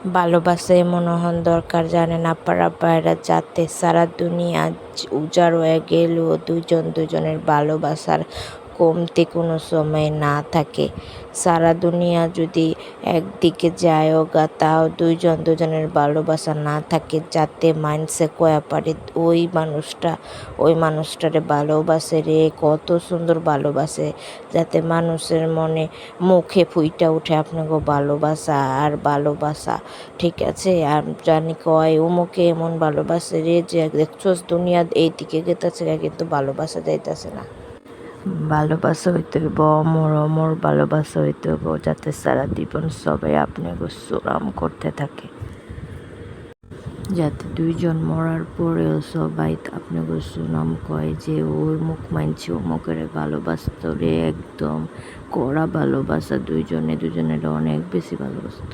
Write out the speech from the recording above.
ভালোবাসা এমন হন দরকার জানেন আপারা ভাইরা, যাতে সারা দুনিয়া উজাড় হয়ে গেলেও দুজনের ভালোবাসার কমতি কোনো সময় না থাকে। সারা দুনিয়া যদি একদিকে যায়ও গা, তাও দুজনের ভালোবাসা না থাকে, যাতে মাইন্ডসে কয়া পারে ওই মানুষটারে ভালোবাসে রে, কত সুন্দর ভালোবাসে, যাতে মানুষের মনে মুখে ফুইটা উঠে আপনাকে ভালোবাসা আর ভালোবাসা। ঠিক আছে, আর জানি কয় অমুকে এমন ভালোবাসে রে যে দেখছোস দুনিয়া এইদিকে গেতেছে কিন্তু ভালোবাসা যাইতেছে না। ভালোবাসা হইতে হইব অমর অমর ভালোবাসা হইতে হইব, যাতে সারা জীবন সবাই আপনাকে সুরাম করতে থাকে, যাতে দুইজন মরার পরেও সবাই আপনাকে সুনাম কয় যে ওই মুখ মানছে অমুকের ভালোবাসত রে, একদম কড়া ভালোবাসা, দুজনের অনেক বেশি ভালোবাসত।